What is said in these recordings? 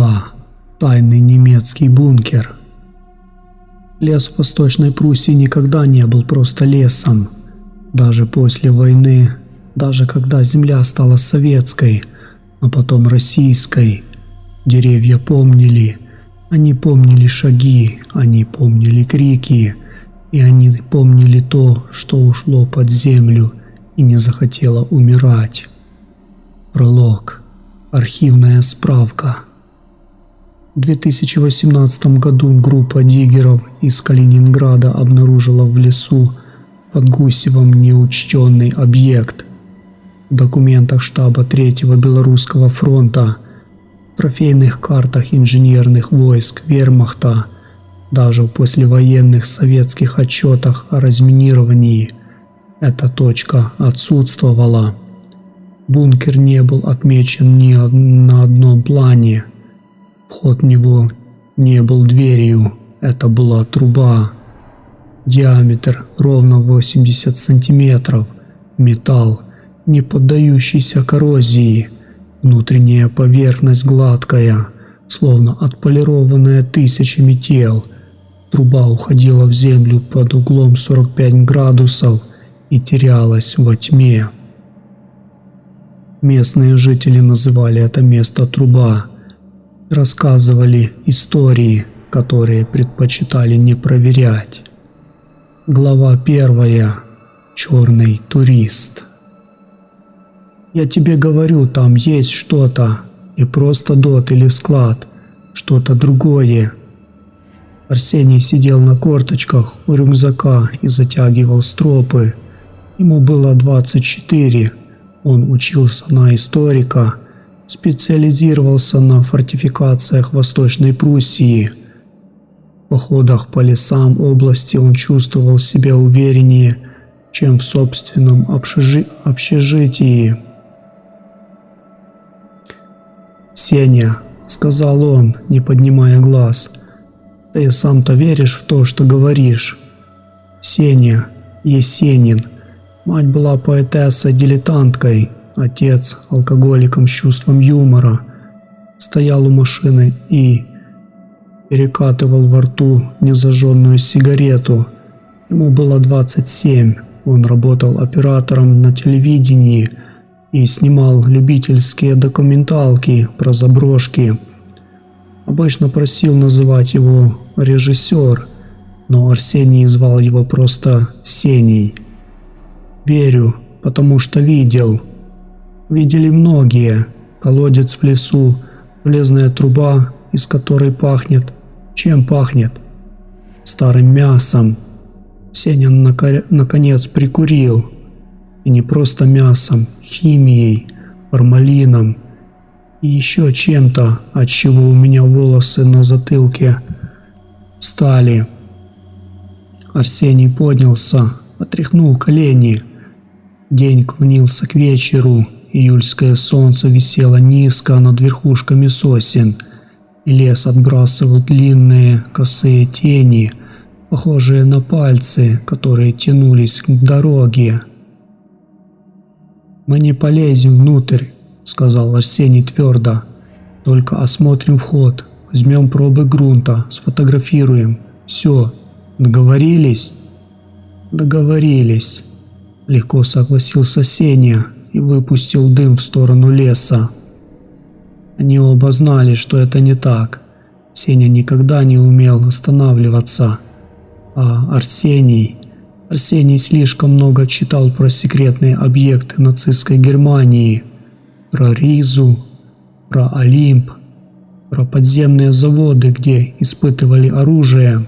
Труба. Тайный немецкий бункер. Лес в Восточной Пруссии никогда не был просто лесом. Даже после войны, даже когда земля стала советской, а потом российской, деревья помнили. Они помнили шаги, они помнили крики, и они помнили то, что ушло под землю и не захотело умирать. Пролог. Архивная справка. В 2018 году группа диггеров из Калининграда обнаружила в лесу под Гусевом неучтенный объект. В документах штаба 3-го Белорусского фронта, трофейных картах инженерных войск вермахта, даже в послевоенных советских отчетах о разминировании эта точка отсутствовала. Бункер не был отмечен ни на одном плане. Вход в него не был дверью, это была труба. Диаметр ровно 80 сантиметров, металл, не поддающийся коррозии, внутренняя поверхность гладкая, словно отполированная тысячами тел. Труба уходила в землю под углом 45 градусов и терялась во тьме. Местные жители называли это место труба. Рассказывали истории, которые предпочитали не проверять. Глава 1. Черный турист. Я тебе говорю, там есть что-то, не просто дот или склад, что-то другое. Арсений сидел на корточках у рюкзака и затягивал стропы. Ему было 24. Он учился на историка, специализировался на фортификациях Восточной Пруссии. В походах по лесам области он чувствовал себя увереннее, чем в собственном общежитии. «Сеня», — сказал он, не поднимая глаз, — «ты сам-то веришь в то, что говоришь?» Сеня Есенин. Мать была поэтессой-дилетанткой, отец – алкоголиком с чувством юмора. Стоял у машины и перекатывал во рту незажженную сигарету. Ему было 27, он работал оператором на телевидении и снимал любительские документалки про заброшки. Обычно просил называть его режиссер, но Арсений звал его просто Сеней. Верю, потому что видел. Видели многие. Колодец в лесу, железная труба, из которой пахнет. Чем пахнет? Старым мясом. Сеня наконец прикурил. И не просто мясом, химией, формалином и еще чем-то, от чего у меня волосы на затылке встали. Арсений поднялся, отряхнул колени. День клонился к вечеру, июльское солнце висело низко над верхушками сосен, и лес отбрасывал длинные косые тени, похожие на пальцы, которые тянулись к дороге. «Мы не полезем внутрь», — сказал Арсений твердо, — «только осмотрим вход, возьмем пробы грунта, сфотографируем. Все, договорились?» «Договорились», — легко согласился Сеня и выпустил дым в сторону леса. Они оба знали, что это не так. Сеня никогда не умел останавливаться, а Арсений слишком много читал про секретные объекты нацистской Германии, про Ризу, про Олимп, про подземные заводы, где испытывали оружие,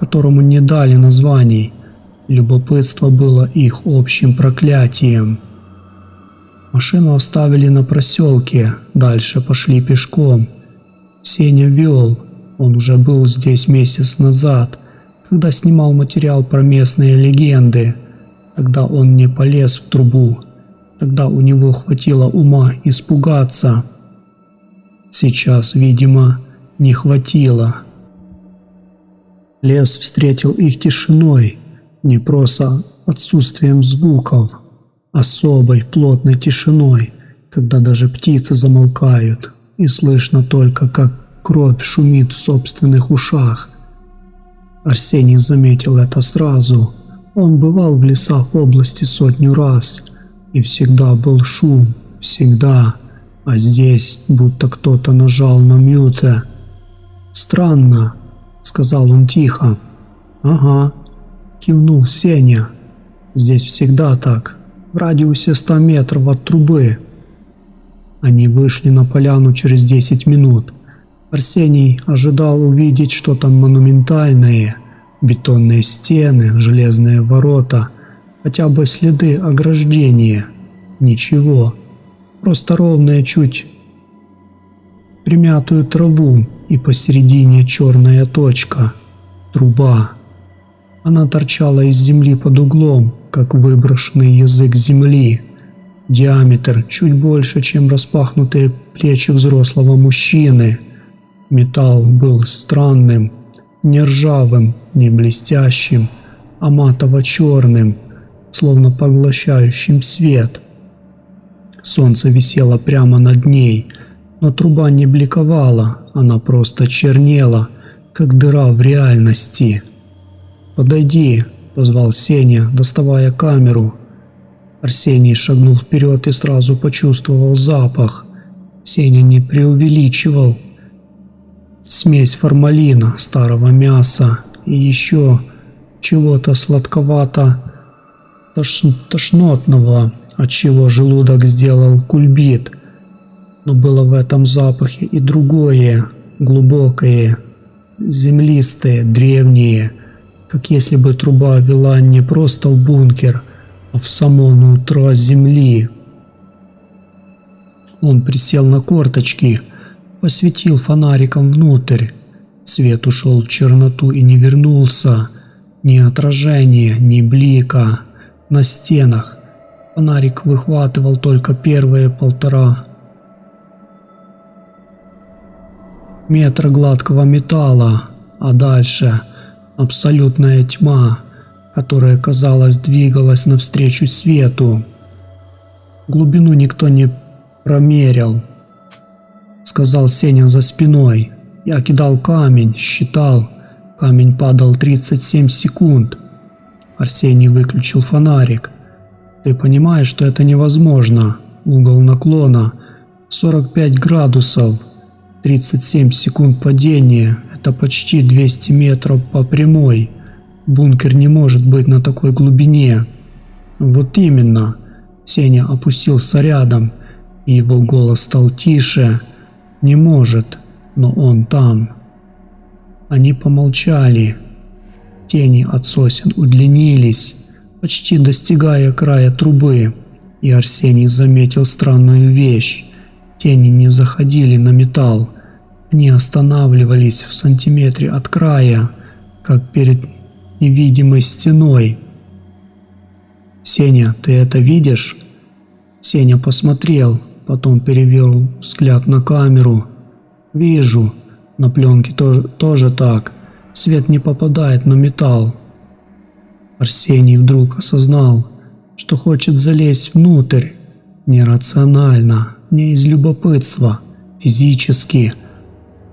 которому не дали названий. Любопытство было их общим проклятием. Машину оставили на проселке, дальше пошли пешком. Сеня вел, он уже был здесь месяц назад, когда снимал материал про местные легенды. Тогда он не полез в трубу, тогда у него хватило ума испугаться. Сейчас, видимо, не хватило. Лес встретил их тишиной, не просто отсутствием звуков, особой плотной тишиной, когда даже птицы замолкают, и слышно только, как кровь шумит в собственных ушах. Арсений заметил это сразу. Он бывал в лесах области 100 раз, и всегда был шум, всегда. А здесь будто кто-то нажал на мьюте. «Странно», — сказал он тихо. «Ага», — кивнул Сеня. «Здесь всегда так, в радиусе 100 метров от трубы». Они вышли на поляну через 10 минут. Арсений ожидал увидеть что-то монументальное. Бетонные стены, железные ворота, хотя бы следы ограждения. Ничего. Просто ровная, чуть примятую траву и посередине черная точка. Труба. Она торчала из земли под углом, как выброшенный язык земли. Диаметр чуть больше, чем распахнутые плечи взрослого мужчины. Металл был странным, не ржавым, не блестящим, а матово-черным, словно поглощающим свет. Солнце висело прямо над ней, но труба не бликовала, она просто чернела, как дыра в реальности. «Подойди», — позвал Сеня, доставая камеру. Арсений шагнул вперед и сразу почувствовал запах. Сеня не преувеличивал. Смесь формалина, старого мяса и еще чего-то сладковато-тошнотного, отчего желудок сделал кульбит. Но было в этом запахе и другое, глубокое, землистое, древнее, как если бы труба вела не просто в бункер, а в само нутро земли. Он присел на корточки, посветил фонариком внутрь. Свет ушел в черноту и не вернулся. Ни отражения, ни блика на стенах. Фонарик выхватывал только первые 1,5 метра гладкого металла, а дальше абсолютная тьма, которая, казалось, двигалась навстречу свету. Глубину никто не промерил, сказал Сеня за спиной. Я кидал камень, считал. Камень падал 37 секунд. Арсений выключил фонарик. Ты понимаешь, что это невозможно. Угол наклона 45 градусов. 37 секунд падения. Это почти 200 метров по прямой. Бункер не может быть на такой глубине. Вот именно. Сеня опустился рядом, и его голос стал тише. Не может, но он там. Они помолчали. Тени от сосен удлинились, почти достигая края трубы, и Арсений заметил странную вещь. Тени не заходили на металл, они останавливались в сантиметре от края, как перед невидимой стеной. «Сеня, ты это видишь?» Сеня посмотрел, потом перевел взгляд на камеру. «Вижу. На пленке тоже так. Свет не попадает на металл». Арсений вдруг осознал, что хочет залезть внутрь. Нерационально, не из любопытства, физически.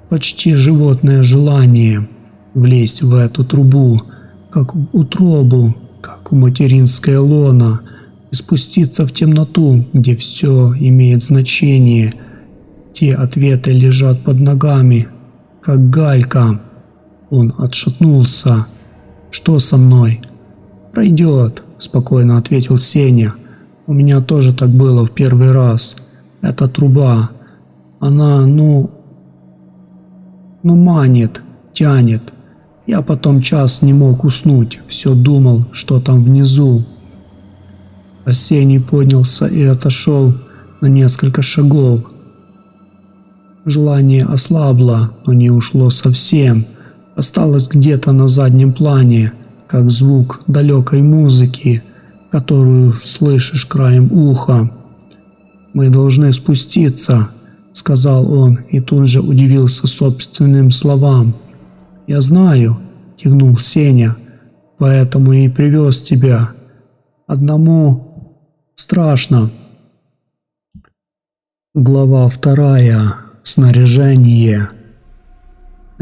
Почти животное желание влезть в эту трубу, как в утробу, как в материнское лоно, и спуститься в темноту, где все имеет значение. Те ответы лежат под ногами, как галька. Он отшатнулся. «Что со мной?» «Пройдет», – спокойно ответил Сеня. «У меня тоже так было в первый раз. Эта труба, она, манит, тянет. Я потом час не мог уснуть, все думал, что там внизу». Арсений поднялся и отошел на несколько шагов. Желание ослабло, но не ушло совсем. Осталось где-то на заднем плане, как звук далекой музыки, которую слышишь краем уха. «Мы должны спуститься», — сказал он и тут же удивился собственным словам. «Я знаю», — кивнул Сеня, — «поэтому и привез тебя. Одному страшно». Глава 2. Снаряжение.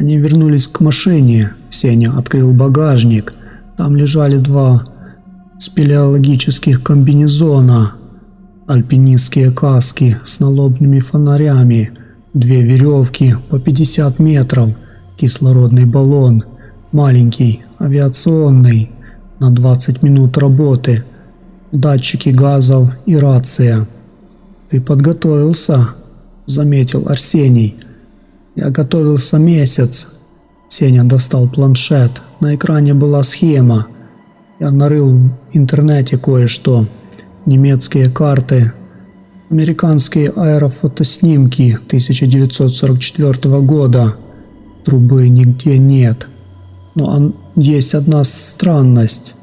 Они вернулись к машине. Сеня открыл багажник. Там лежали 2 спелеологических комбинезона, альпинистские каски с налобными фонарями, 2 веревки по 50 метров, кислородный баллон, маленький, авиационный, на 20 минут работы, датчики газов и рация. «Ты подготовился?» – заметил Арсений. «Я готовился месяц». Сеня достал планшет. На экране была схема. Я нарыл в интернете кое-что. Немецкие карты, американские аэрофотоснимки 1944 года. Трубы нигде нет. Но есть одна странность.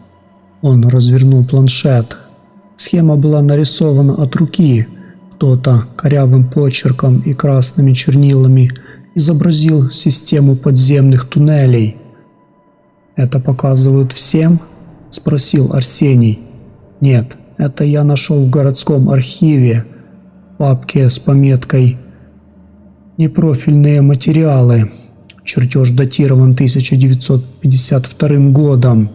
Он развернул планшет. Схема была нарисована от руки. Кто-то корявым почерком и красными чернилами изобразил систему подземных туннелей. «Это показывают всем?» – спросил Арсений. «Нет, это я нашел в городском архиве, в папке с пометкой «Непрофильные материалы». Чертеж датирован 1952 годом.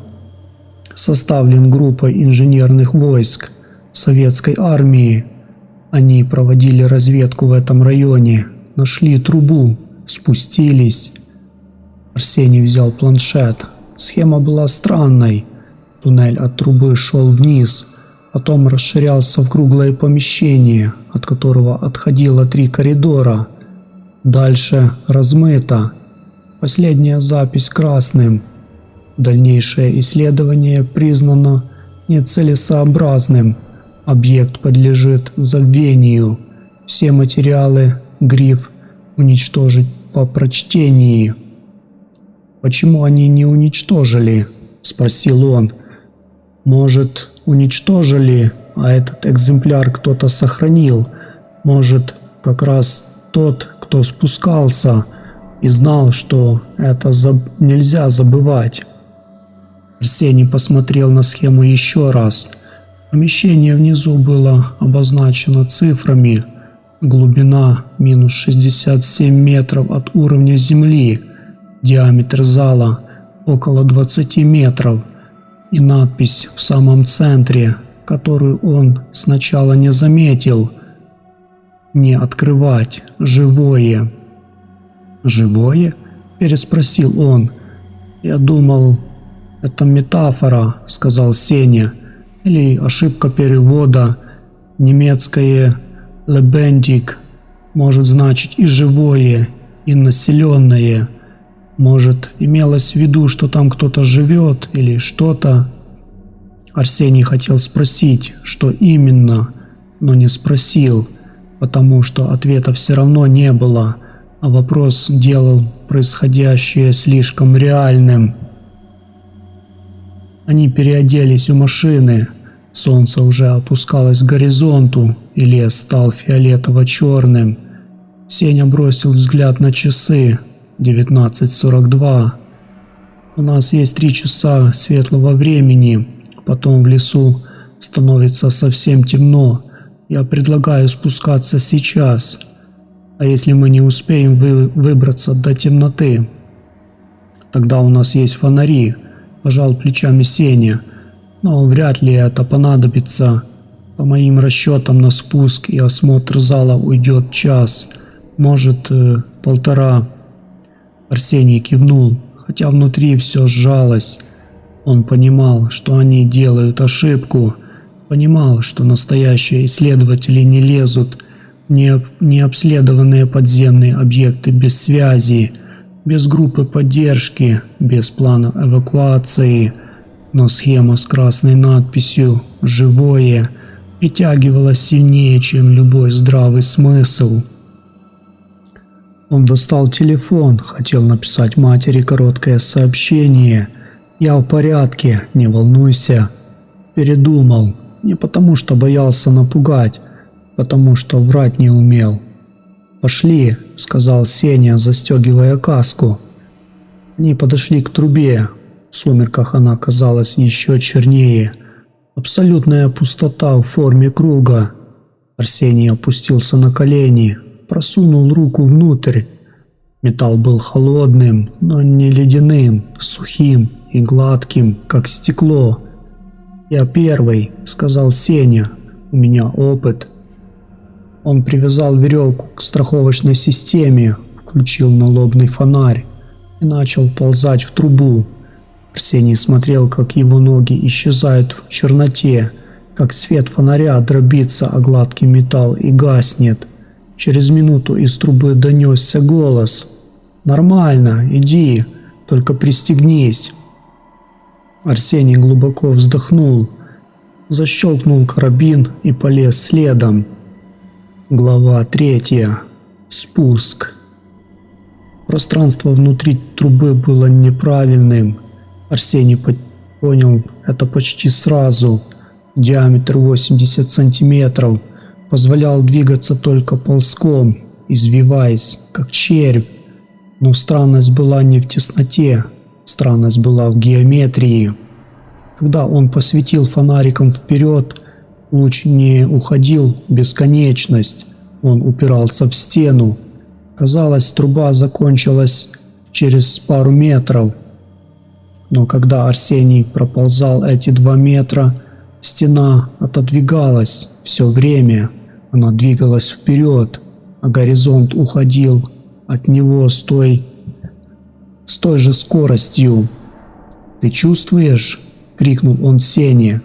Составлен группой инженерных войск советской армии. Они проводили разведку в этом районе, нашли трубу, спустились». Арсений взял планшет. Схема была странной. Туннель от трубы шел вниз, потом расширялся в круглое помещение, от которого отходило 3 коридора. Дальше размыто. Последняя запись красным. Дальнейшее исследование признано нецелесообразным. Объект подлежит забвению. Все материалы, гриф «Уничтожить по прочтении». «Почему они не уничтожили?» – спросил он. «Может, уничтожили, а этот экземпляр кто-то сохранил? Может, как раз тот, кто спускался и знал, что это нельзя забывать?» Арсений посмотрел на схему еще раз. Помещение внизу было обозначено цифрами. Глубина минус 67 метров от уровня земли. Диаметр зала около 20 метров. И надпись в самом центре, которую он сначала не заметил: «Не открывать. Живое». «Живое?» – переспросил он. «Я думал, это метафора», – сказал Сеня. «Или ошибка перевода. Немецкое «lebendig» может значить и живое, и населенное. Может, имелось в виду, что там кто-то живет или что-то?» Арсений хотел спросить, что именно, но не спросил, потому что ответа все равно не было, а вопрос делал происходящее слишком реальным. Они переоделись у машины. Солнце уже опускалось к горизонту, и лес стал фиолетово-черным. Сеня бросил взгляд на часы. 19:42. «У нас есть 3 часа светлого времени. Потом в лесу становится совсем темно. Я предлагаю спускаться сейчас. А если мы не успеем выбраться до темноты? Тогда у нас есть фонари», – пожал плечами Сеня. «Но вряд ли это понадобится. По моим расчетам, на спуск и осмотр зала уйдет час, может, 1,5». Арсений кивнул, хотя внутри все сжалось. Он понимал, что они делают ошибку, понимал, что настоящие исследователи не лезут в необследованные подземные объекты без связи, без группы поддержки, без плана эвакуации. Но схема с красной надписью «Живое» притягивала сильнее, чем любой здравый смысл. Он достал телефон, хотел написать матери короткое сообщение: «Я в порядке, не волнуйся». Передумал, не потому что боялся напугать, потому что врать не умел. «Пошли», – сказал Сеня, застегивая каску. Они подошли к трубе. В сумерках она казалась еще чернее. Абсолютная пустота в форме круга. Арсений опустился на колени, просунул руку внутрь. Металл был холодным, но не ледяным, сухим и гладким, как стекло. «Я первый», — сказал Сеня, — «у меня опыт». Он привязал веревку к страховочной системе, включил налобный фонарь и начал ползать в трубу. Арсений смотрел, как его ноги исчезают в черноте, как свет фонаря дробится о гладкий металл и гаснет. Через минуту из трубы донесся голос: «Нормально, иди, только пристегнись». Арсений глубоко вздохнул, защелкнул карабин и полез следом. Глава 3. Спуск. Пространство внутри трубы было неправильным. Арсений понял это почти сразу. Диаметр 80 сантиметров позволял двигаться только ползком, извиваясь, как червь. Но странность была не в тесноте, странность была в геометрии. Когда он посветил фонариком вперед, луч не уходил в бесконечность, он упирался в стену. Казалось, труба закончилась через пару метров. Но когда Арсений проползал эти 2 метра, стена отодвигалась все время. Она двигалась вперед, а горизонт уходил от него с той же скоростью. «Ты чувствуешь?» — крикнул он Сене.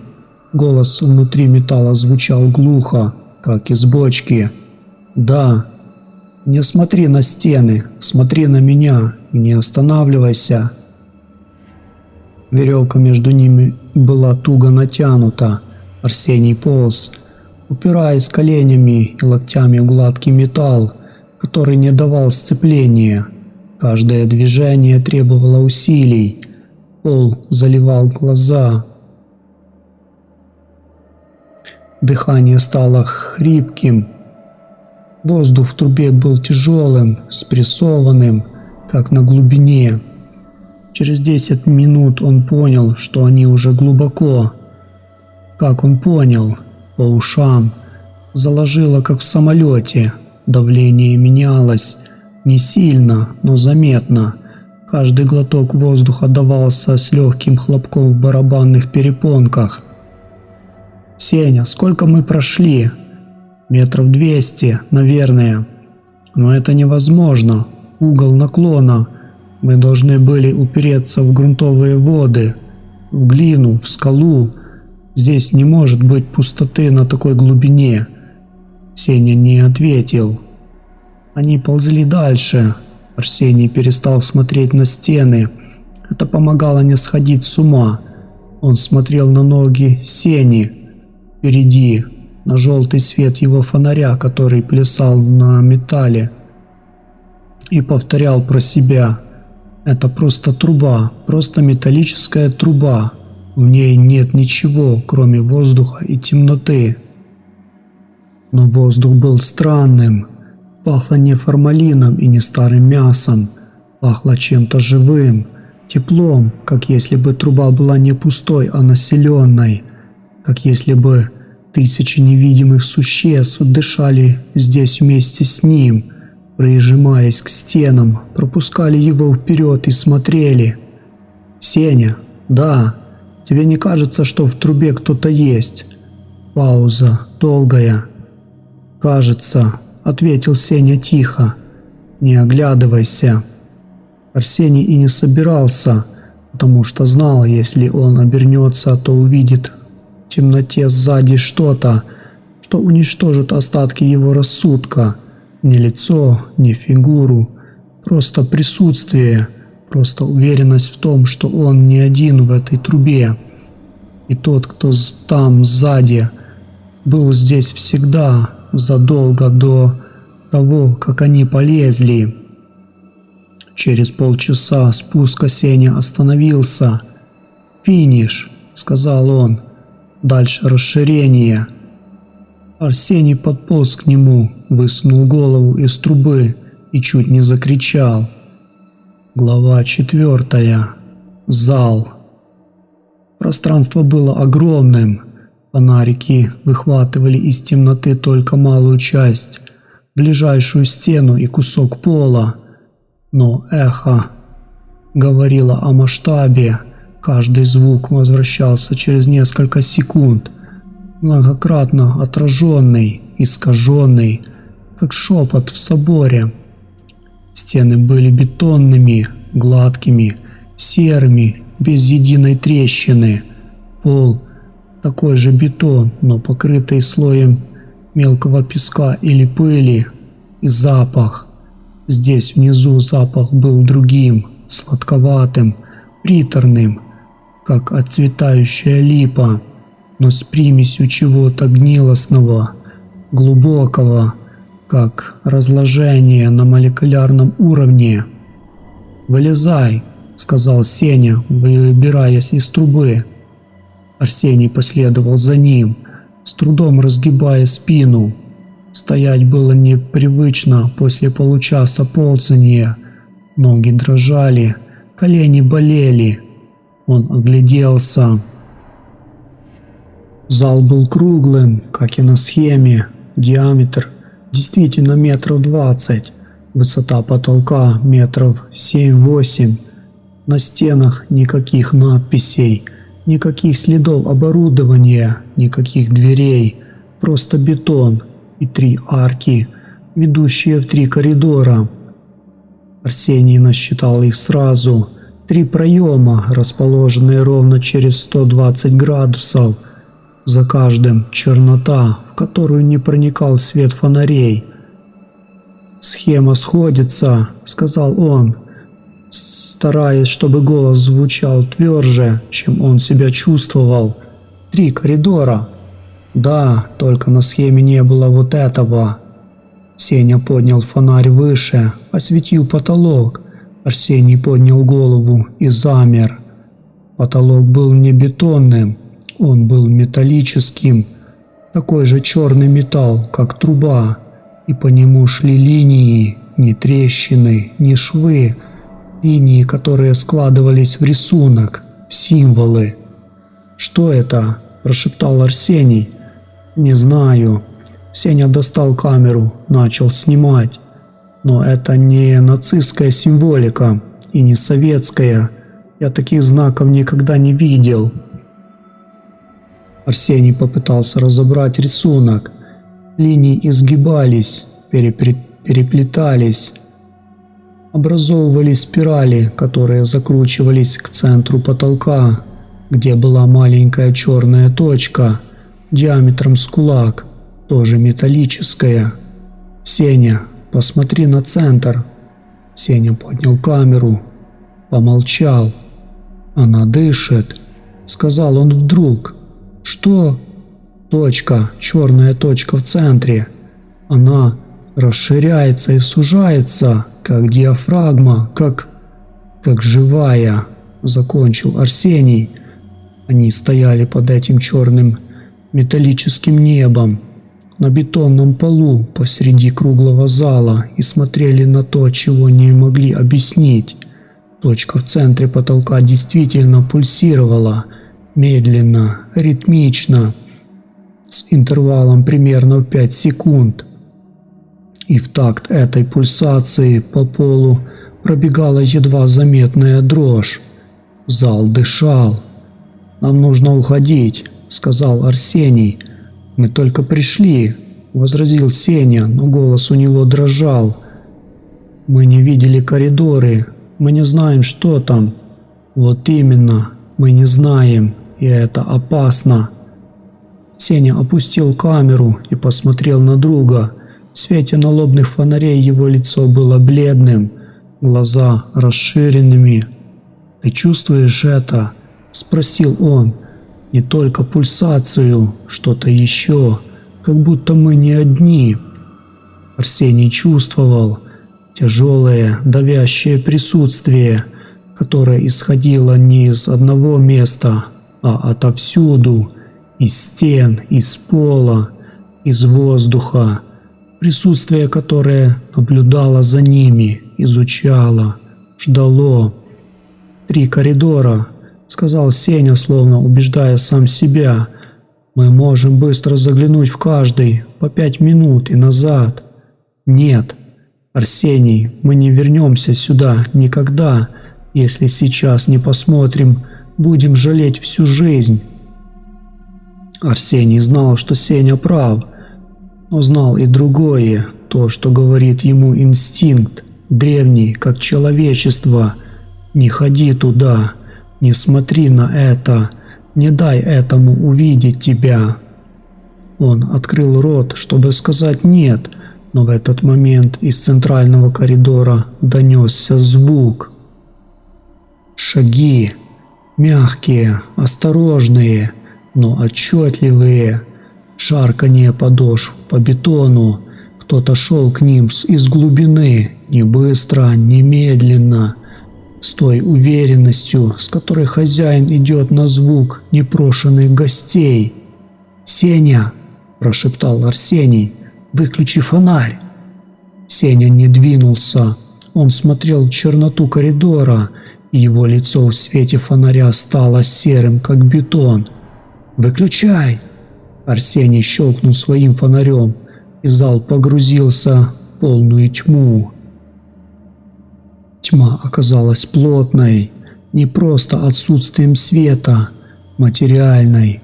Голос внутри металла звучал глухо, как из бочки. «Да». «Не смотри на стены, смотри на меня и не останавливайся». Веревка между ними была туго натянута. Арсений полз, упираясь коленями и локтями в гладкий металл, который не давал сцепления. Каждое движение требовало усилий. Пол заливал глаза. Дыхание стало хрипким. Воздух в трубе был тяжелым, спрессованным, как на глубине. Через 10 минут он понял, что они уже глубоко. Как он понял? По ушам. Заложило, как в самолете. Давление менялось. Не сильно, но заметно. Каждый глоток воздуха давался с легким хлопком в барабанных перепонках. «Сеня, сколько мы прошли?» «Метров 200, наверное. Но это невозможно. Угол наклона. Мы должны были упереться в грунтовые воды, в глину, в скалу. Здесь не может быть пустоты на такой глубине». Сеня не ответил. Они ползли дальше. Арсений перестал смотреть на стены. Это помогало не сходить с ума. Он смотрел на ноги Сени впереди, на желтый свет его фонаря, который плясал на металле, и повторял про себя: «Это просто труба, просто металлическая труба. В ней нет ничего, кроме воздуха и темноты». Но воздух был странным. Пахло не формалином и не старым мясом. Пахло чем-то живым, теплом, как если бы труба была не пустой, а населенной. Как если бы тысячи невидимых существ дышали здесь вместе с ним, прижимались к стенам, пропускали его вперед и смотрели. «Сеня, да, тебе не кажется, что в трубе кто-то есть?» Пауза долгая. «Кажется», — ответил Сеня тихо. «Не оглядывайся». Арсений и не собирался, потому что знал, если он обернется, то увидит в темноте сзади что-то, что уничтожит остатки его рассудка. Не лицо, не фигуру, просто присутствие, просто уверенность в том, что он не один в этой трубе. И тот, кто там сзади, был здесь всегда, задолго до того, как они полезли. Через полчаса спуска Сеня остановился. «Финиш», — сказал он. «Дальше расширение». Арсений подполз к нему, высунул голову из трубы и чуть не закричал. Глава 4. Зал. Пространство было огромным. Фонарики выхватывали из темноты только малую часть, ближайшую стену и кусок пола. Но эхо говорило о масштабе. Каждый звук возвращался через несколько секунд, многократно отраженный, искаженный, как шепот в соборе. Стены были бетонными, гладкими, серыми, без единой трещины. Пол такой же бетон, но покрытый слоем мелкого песка или пыли. И запах. Здесь внизу запах был другим, сладковатым, приторным, как отцветающая липа, но с примесью чего-то гнилостного, глубокого, как разложение на молекулярном уровне. «Вылезай», — сказал Сеня, выбираясь из трубы. Арсений последовал за ним, с трудом разгибая спину. Стоять было непривычно после получаса ползания. Ноги дрожали, колени болели. Он огляделся. Зал был круглым, как и на схеме. Диаметр действительно метров 20. Высота потолка метров 7-8. На стенах никаких надписей, никаких следов оборудования, никаких дверей. Просто бетон и 3 арки, ведущие в 3 коридора. Арсений насчитал их сразу. 3 проема, расположенные ровно через 120 градусов. За каждым чернота, в которую не проникал свет фонарей. «Схема сходится», — сказал он, стараясь, чтобы голос звучал тверже, чем он себя чувствовал. 3 коридора. Да, только на схеме не было вот этого. Сеня поднял фонарь выше, осветил потолок. Арсений поднял голову и замер. Потолок был не бетонным, он был металлическим, такой же черный металл, как труба, и по нему шли линии, не трещины, не швы, линии, которые складывались в рисунок, в символы. «Что это?» – прошептал Арсений. «Не знаю». Сеня достал камеру, начал снимать. Но это не нацистская символика и не советская. Я таких знаков никогда не видел. Арсений попытался разобрать рисунок. Линии изгибались, переплетались. Образовывались спирали, которые закручивались к центру потолка, где была маленькая черная точка диаметром с кулак, тоже металлическая. «Сеня, посмотри на центр». Сеня поднял камеру, помолчал. «Она дышит», — сказал он вдруг. «Что?» «Точка, черная точка в центре. Она расширяется и сужается, как диафрагма, как живая», — закончил Арсений. Они стояли под этим черным металлическим небом, на бетонном полу посреди круглого зала и смотрели на то, чего не могли объяснить. Точка в центре потолка действительно пульсировала, медленно, ритмично, с интервалом примерно в 5 секунд. И в такт этой пульсации по полу пробегала едва заметная дрожь. Зал дышал. «Нам нужно уходить», — сказал Арсений. «Мы только пришли», — возразил Сеня, но голос у него дрожал. «Мы не видели коридоры, мы не знаем, что там». «Вот именно, мы не знаем, и это опасно». Сеня опустил камеру и посмотрел на друга. В свете налобных фонарей его лицо было бледным, глаза расширенными. «Ты чувствуешь это?» – спросил он. «Не только пульсацию, что-то еще, как будто мы не одни». Арсений чувствовал тяжелое, давящее присутствие, которое исходило не из одного места, а отовсюду, из стен, из пола, из воздуха. Присутствие, которое наблюдало за ними, изучало, ждало. 3 коридора, сказал Сеня, словно убеждая сам себя. Мы можем быстро заглянуть в каждый, по 5 минут и назад. Нет. «Арсений, мы не вернемся сюда никогда. Если сейчас не посмотрим, будем жалеть всю жизнь». Арсений знал, что Сеня прав, но знал и другое, то, что говорит ему инстинкт, древний, как человечество. «Не ходи туда, не смотри на это, не дай этому увидеть тебя». Он открыл рот, чтобы сказать «нет», но в этот момент из центрального коридора донесся звук. Шаги, мягкие, осторожные, но отчетливые, шарканье подошв по бетону. Кто-то шел к ним из глубины, не быстро, не медленно, с той уверенностью, с которой хозяин идет на звук непрошенных гостей. «Сеня!» – прошептал Арсений. «Выключи фонарь!» Сеня не двинулся. Он смотрел в черноту коридора, и его лицо в свете фонаря стало серым, как бетон. «Выключай!» Арсений щелкнул своим фонарем, и зал погрузился в полную тьму. Тьма оказалась плотной, не просто отсутствием света, материальной,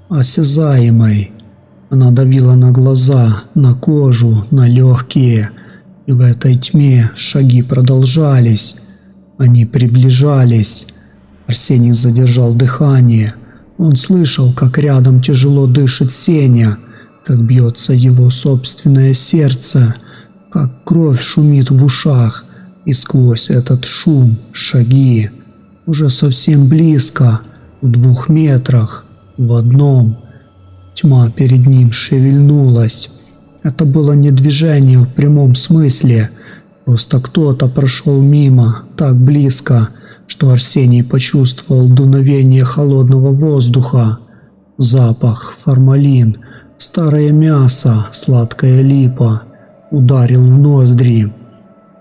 осязаемой. Она давила на глаза, на кожу, на легкие, и в этой тьме шаги продолжались. Они приближались. Арсений задержал дыхание. Он слышал, как рядом тяжело дышит Сеня, как бьется его собственное сердце, как кровь шумит в ушах, и сквозь этот шум шаги. Уже совсем близко, в 2 метрах, в одном. Тьма перед ним шевельнулась. Это было не движение в прямом смысле, просто кто-то прошел мимо так близко, что Арсений почувствовал дуновение холодного воздуха, запах, формалин, старое мясо, сладкая липа, ударил в ноздри.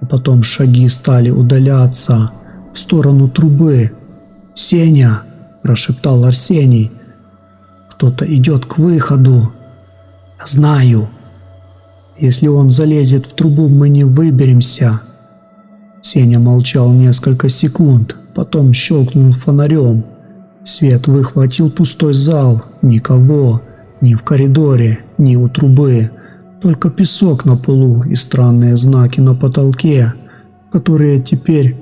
А потом шаги стали удаляться в сторону трубы. «Сеня!» – прошептал Арсений. «Кто-то идет к выходу». «Я знаю. Если он залезет в трубу, мы не выберемся». Сеня молчал несколько секунд, потом щелкнул фонарем. Свет выхватил пустой зал, никого, ни в коридоре, ни у трубы, только песок на полу и странные знаки на потолке, которые теперь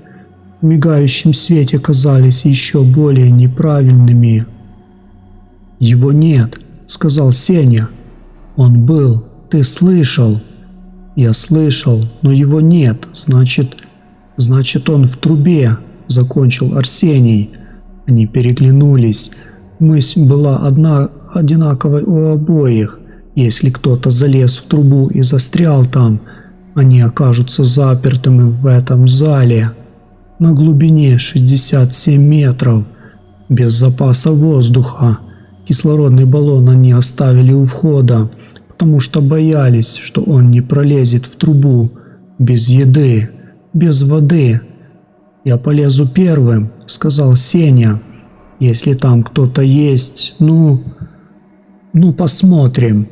в мигающем свете казались еще более неправильными. «Его нет», — сказал Сеня. «Он был, ты слышал». «Я слышал, но его нет, значит он в трубе», — закончил Арсений. Они переглянулись. Мысль была одинаковой у обоих. Если кто-то залез в трубу и застрял там, они окажутся запертыми в этом зале на глубине 67 метров, без запаса воздуха. Кислородный баллон они оставили у входа, потому что боялись, что он не пролезет в трубу, без еды, без воды. «Я полезу первым», — сказал Сеня. «Если там кто-то есть, ну посмотрим».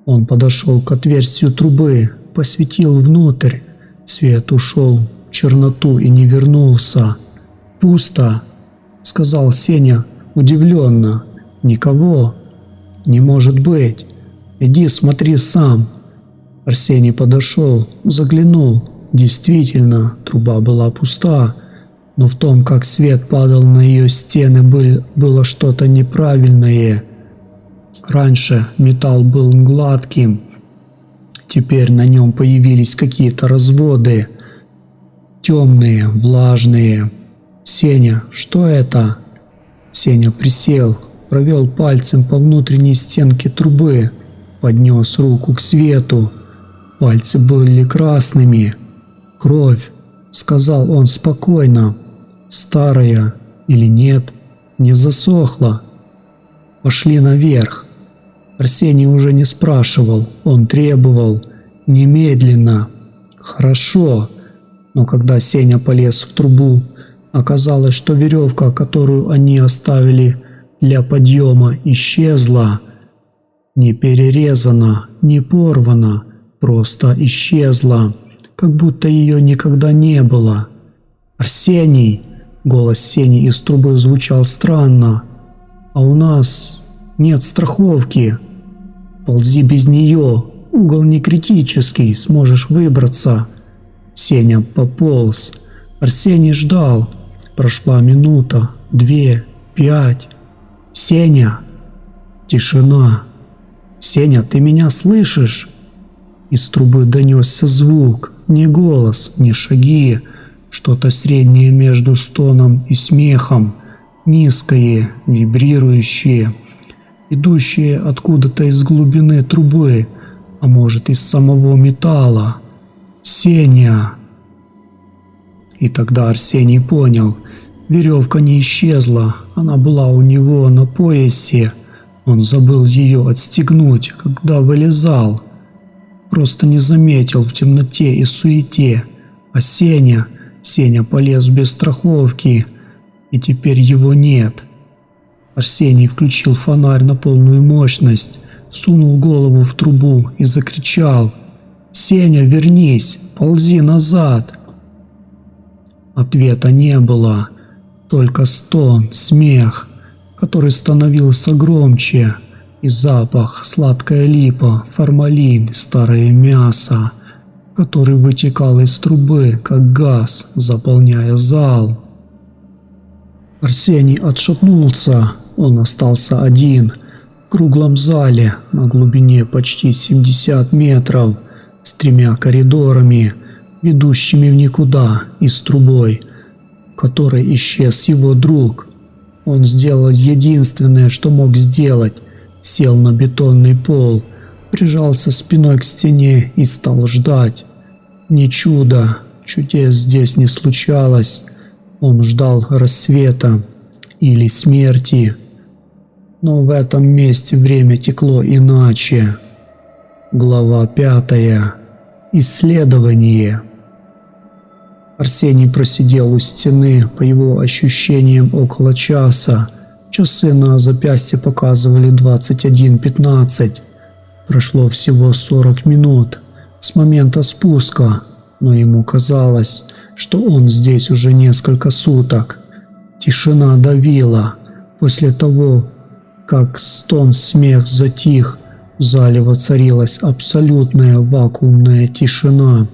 Он подошел к отверстию трубы, посветил внутрь. Свет ушел в черноту и не вернулся. «Пусто», — сказал Сеня удивленно. «Никого. Не может быть. Иди смотри сам». Арсений подошел, заглянул. Действительно, труба была пуста, но в том, как свет падал на ее стены, было что-то неправильное. Раньше металл был гладким, теперь на нем появились какие-то разводы, темные, влажные. «Сеня, что это?» Сеня присел, провел пальцем по внутренней стенке трубы, поднес руку к свету. Пальцы были красными. «Кровь», — сказал он спокойно. «Старая или нет, не засохла». «Пошли наверх». Арсений уже не спрашивал, он требовал. «Немедленно». «Хорошо». Но когда Сеня полез в трубу, оказалось, что веревка, которую они оставили для подъема, исчезла. Не перерезана, не порвана, просто исчезла. как будто ее никогда не было. «Арсений!» – голос Сени из трубы звучал странно. «А у нас нет страховки. Ползи без нее, угол не критический, сможешь выбраться». Сеня пополз. Арсений ждал. Прошла минута, 2, 5. «Сеня!» Тишина. «Сеня, ты меня слышишь?» Из трубы донесся звук, не голос, не шаги, что-то среднее между стоном и смехом, низкое, вибрирующее, идущее откуда-то из глубины трубы, а может из самого металла. «Сеня!» И тогда Арсений понял, веревка не исчезла, она была у него на поясе. Он забыл ее отстегнуть, когда вылезал. Просто не заметил в темноте и суете. А Сеня полез без страховки, и теперь его нет. Арсений включил фонарь на полную мощность, сунул голову в трубу и закричал: «Сеня, вернись, ползи назад!» Ответа не было, только стон, смех, который становился громче, и запах, сладкая липа, формалин, старое мясо, который вытекал из трубы, как газ, заполняя зал. Арсений отшатнулся, он остался один, в круглом зале на глубине почти 70 метров, с 3 коридорами, ведущими в никуда, и с трубой, в которой исчез его друг. Он сделал единственное, что мог сделать. Сел на бетонный пол, прижался спиной к стене и стал ждать. Ни чуда, чудес здесь не случалось. Он ждал рассвета или смерти. Но в этом месте время текло иначе. Глава 5. Исследование. Арсений просидел у стены, по его ощущениям, около часа. Часы на запястье показывали 21:15. Прошло всего 40 минут с момента спуска, но ему казалось, что он здесь уже несколько суток. Тишина давила. После того, как стон, смех затих, в зале воцарилась абсолютная вакуумная тишина.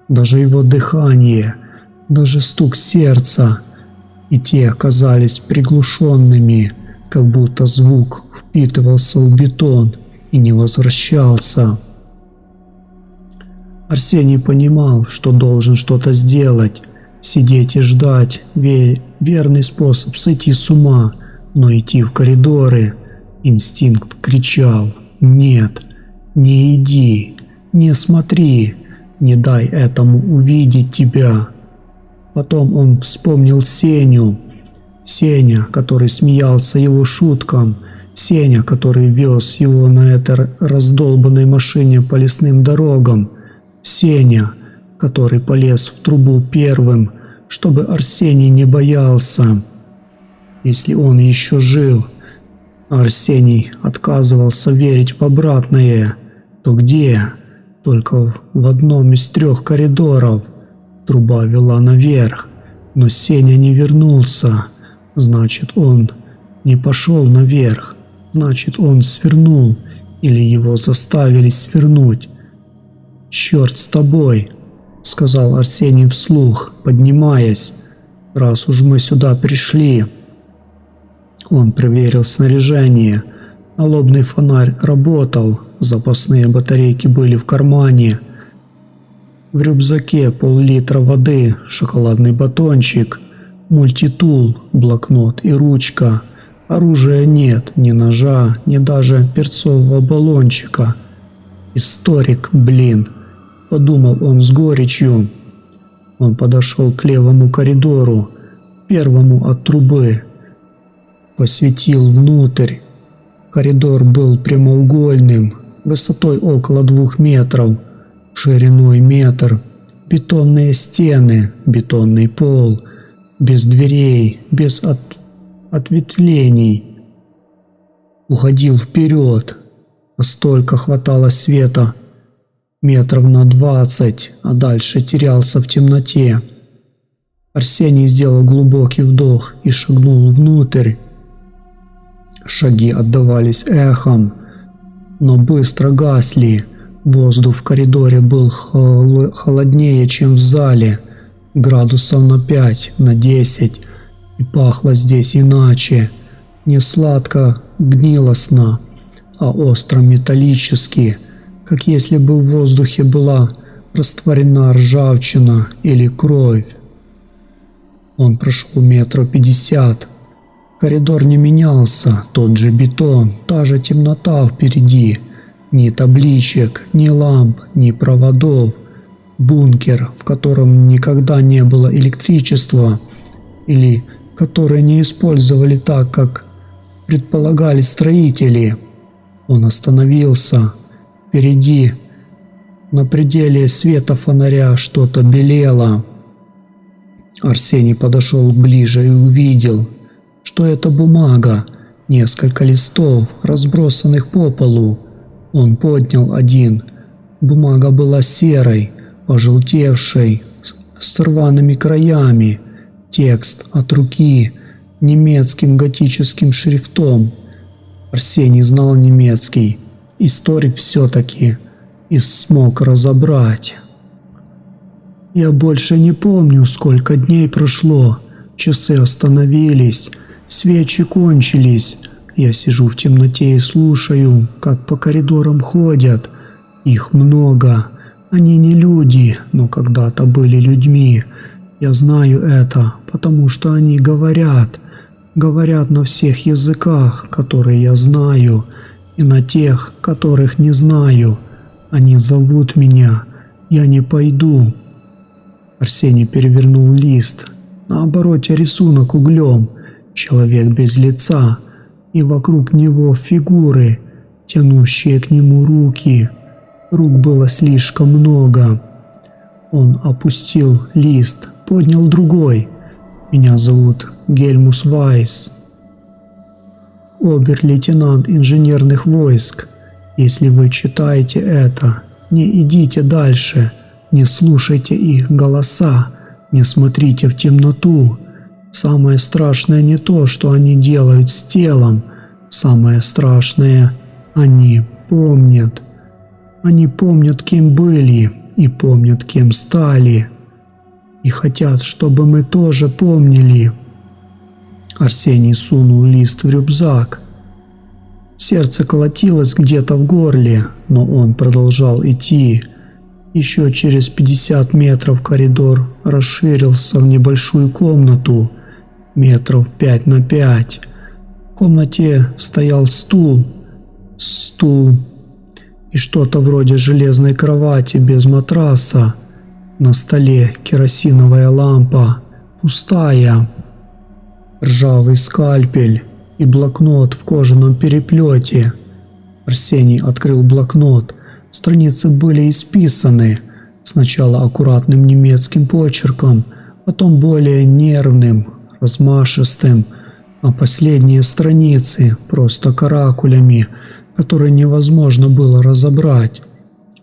Даже его дыхание, даже стук сердца, и те оказались приглушенными, как будто звук впитывался в бетон и не возвращался. Арсений понимал, что должен что-то сделать. Сидеть и ждать – верный способ сойти с ума, но идти в коридоры. Инстинкт кричал: «Нет, не иди, не смотри, не дай этому увидеть тебя». Потом он вспомнил Сеню. Сеня, который смеялся его шуткам. Сеня, который вез его на этой раздолбанной машине по лесным дорогам. Сеня, который полез в трубу первым, чтобы Арсений не боялся. Если он еще жил, Арсений отказывался верить в обратное, то где? Только в одном из 3 коридоров. Труба вела наверх, но Сеня не вернулся. Значит, он не пошел наверх. Значит, он свернул, или его заставили свернуть. «Черт с тобой», — сказал Арсений вслух, поднимаясь, — «раз уж мы сюда пришли». Он проверил снаряжение. Налобный фонарь работал, запасные батарейки были в кармане. В рюкзаке пол-литра воды, шоколадный батончик, мультитул, блокнот и ручка. Оружия нет, ни ножа, ни даже перцового баллончика. «Историк, блин», — подумал он с горечью. Он подошел к левому коридору, первому от трубы. Посветил внутрь. Коридор был прямоугольным, высотой около 2 метров, шириной метр, бетонные стены, бетонный пол, без дверей, без ответвлений. Уходил вперед, а столько хватало света. метров на 20, а дальше терялся в темноте. Арсений сделал глубокий вдох и шагнул внутрь. Шаги отдавались эхом, но быстро гасли. Воздух в коридоре был холоднее, чем в зале, градусов на 5, на 10, и пахло здесь иначе, не сладко, гнилостно, а остро металлически, как если бы в воздухе была растворена ржавчина или кровь. Он прошел метров 50. Коридор не менялся, тот же бетон, та же темнота впереди. Ни табличек, ни ламп, ни проводов. Бункер, в котором никогда не было электричества, или который не использовали так, как предполагали строители. Он остановился. Впереди, на пределе света фонаря, что-то белело. Арсений подошел ближе и увидел, что это бумага, несколько листов, разбросанных по полу. Он поднял один. Бумага была серой, пожелтевшей, с рваными краями. Текст от руки, немецким готическим шрифтом. Арсений знал немецкий. Историк все-таки и смог разобрать. Я больше не помню, сколько дней прошло. Часы остановились, свечи кончились. Я сижу в темноте и слушаю, как по коридорам ходят. Их много. Они не люди, но когда-то были людьми. Я знаю это, потому что они говорят. Говорят на всех языках, которые я знаю, и на тех, которых не знаю. Они зовут меня. Я не пойду. Арсений перевернул лист. На обороте рисунок углем. Человек без лица. И вокруг него фигуры, тянущие к нему руки. Рук было слишком много. Он опустил лист, поднял другой. Меня зовут Гельмус Вайс. Обер-лейтенант инженерных войск. Если вы читаете это, не идите дальше, не слушайте их голоса, не смотрите в темноту. Самое страшное не то, что они делают с телом. Самое страшное – они помнят. Они помнят, кем были, и помнят, кем стали. И хотят, чтобы мы тоже помнили. Арсений сунул лист в рюкзак. Сердце колотилось где-то в горле, но он продолжал идти. Еще через 50 метров коридор расширился в небольшую комнату, метров 5 на 5. В комнате стоял стул и что-то вроде железной кровати без матраса. На столе керосиновая лампа, пустая. Ржавый скальпель и блокнот в кожаном переплете. Арсений открыл блокнот. Страницы были исписаны. Сначала аккуратным немецким почерком, потом более нервным, размашистым, а последние страницы просто каракулями, которые невозможно было разобрать.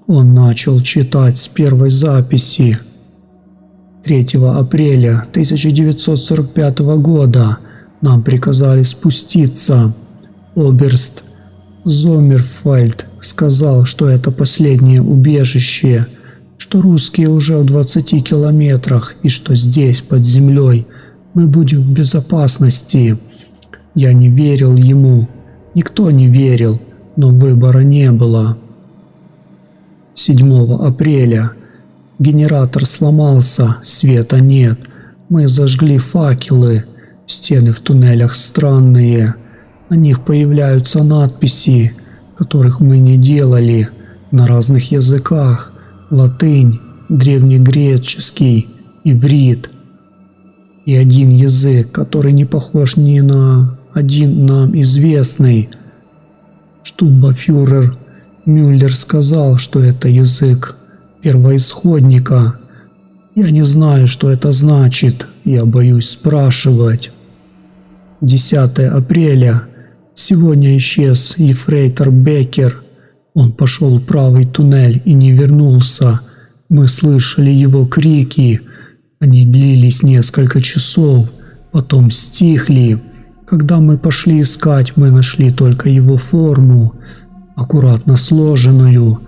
Он начал читать с первой записи. 3 апреля 1945 года нам приказали спуститься. Оберст Зоммерфельд сказал, что это последнее убежище, что русские уже в 20 километрах и что здесь, под землей, мы будем в безопасности. Я не верил ему. Никто не верил, но выбора не было. 7 апреля. Генератор сломался, света нет. Мы зажгли факелы. Стены в туннелях странные. На них появляются надписи, которых мы не делали, на разных языках. Латынь, древнегреческий, иврит. И один язык, который не похож ни на один нам известный. Штурмбанфюрер Мюллер сказал, что это язык первоисходника. Я не знаю, что это значит, я боюсь спрашивать. 10 апреля. Сегодня исчез ефрейтор Беккер. Он пошел в правый туннель и не вернулся. Мы слышали его крики. Они длились несколько часов, потом стихли. Когда мы пошли искать, мы нашли только его форму, аккуратно сложенную.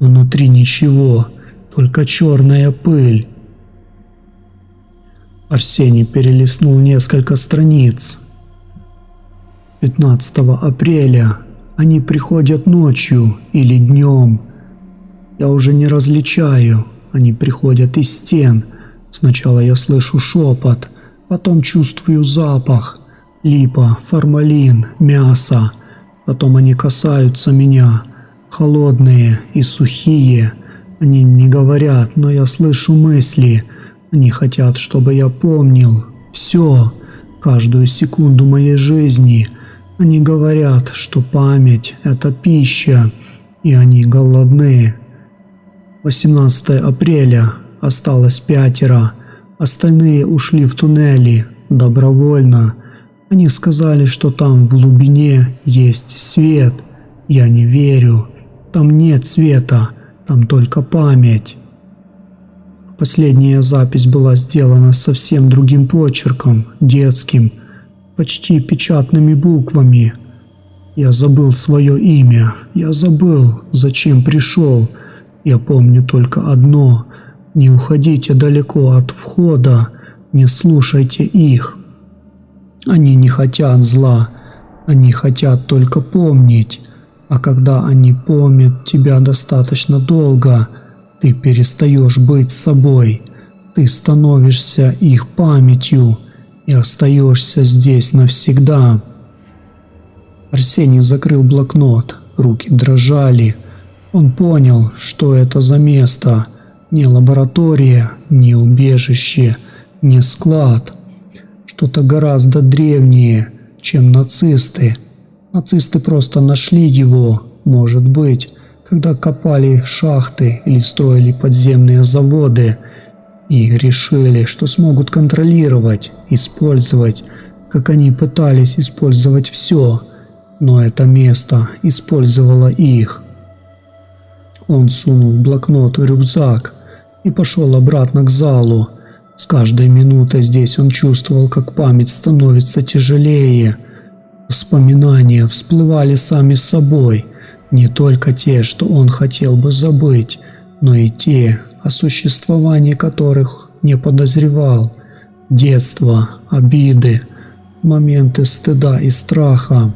Внутри ничего, только черная пыль. Арсений перелистнул несколько страниц. 15 апреля. Они приходят ночью или днем. Я уже не различаю. Они приходят из стен. Сначала я слышу шепот, потом чувствую запах. Липа, формалин, мясо. Потом они касаются меня. Холодные и сухие. Они не говорят, но я слышу мысли. Они хотят, чтобы я помнил все, каждую секунду моей жизни. Они говорят, что память – это пища, и они голодны. 18 апреля. Осталось 5. Остальные ушли в туннели добровольно. Они сказали, что там в глубине есть свет. Я не верю. Там нет света, там только память. Последняя запись была сделана совсем другим почерком, детским, почти печатными буквами. Я забыл свое имя, я забыл, зачем пришел. Я помню только одно: не уходите далеко от входа, не слушайте их. Они не хотят зла, они хотят только помнить. А когда они помнят тебя достаточно долго, ты перестаешь быть собой, ты становишься их памятью и остаешься здесь навсегда. Арсений закрыл блокнот, руки дрожали. Он понял, что это за место. Не лаборатория, не убежище, не склад. Что-то гораздо древнее, чем нацисты. Нацисты просто нашли его, может быть, когда копали шахты или строили подземные заводы, и решили, что смогут контролировать, использовать, как они пытались использовать все, но это место использовало их. Он сунул блокнот в рюкзак и пошел обратно к залу. С каждой минутой здесь он чувствовал, как память становится тяжелее. Воспоминания всплывали сами собой, не только те, что он хотел бы забыть, но и те, о существовании которых не подозревал. Детство, обиды, моменты стыда и страха,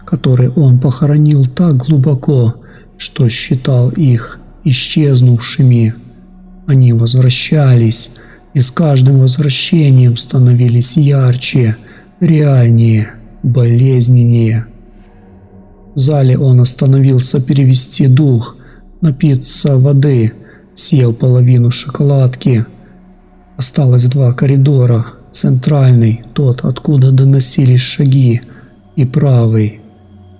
которые он похоронил так глубоко, что считал их исчезнувшими. Они возвращались, и с каждым возвращением становились ярче, реальнее, болезненнее. В зале он остановился перевести дух, напиться воды, съел половину шоколадки. Осталось 2 коридора: центральный, тот, откуда доносились шаги, и правый,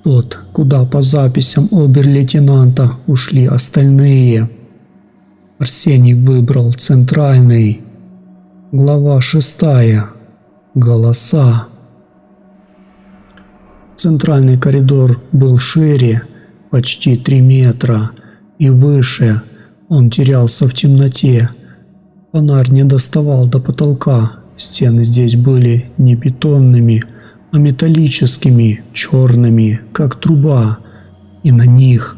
тот, куда по записям обер-лейтенанта ушли остальные. Арсений выбрал центральный. Глава 6. Голоса. Центральный коридор был шире, почти 3 метра, и выше. Он терялся в темноте. Фонарь не доставал до потолка. Стены здесь были не бетонными, а металлическими, черными, как труба. И на них,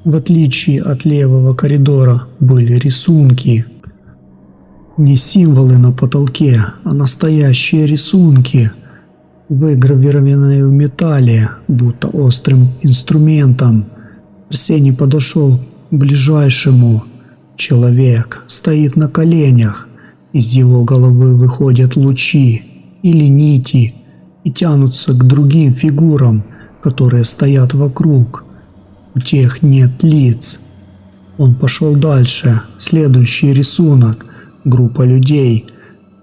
в отличие от левого коридора, были рисунки. Не символы на потолке, а настоящие рисунки, выгравированные в металле, будто острым инструментом. Арсений подошел к ближайшему. Человек стоит на коленях. Из его головы выходят лучи или нити и тянутся к другим фигурам, которые стоят вокруг. У тех нет лиц. Он пошел дальше. Следующий рисунок. Группа людей,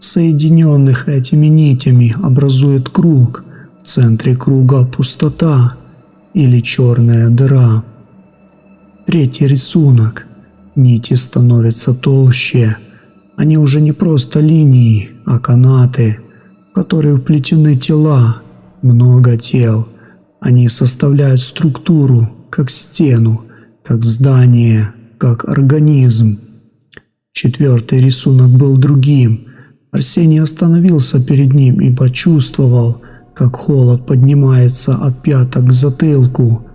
соединенных этими нитями, образует круг. В центре круга пустота или черная дыра. Третий рисунок. Нити становятся толще. Они уже не просто линии, а канаты, в которые вплетены тела. Много тел. Они составляют структуру, как стену, как здание, как организм. Четвертый рисунок был другим. Арсений остановился перед ним и почувствовал, как холод поднимается от пяток к затылку.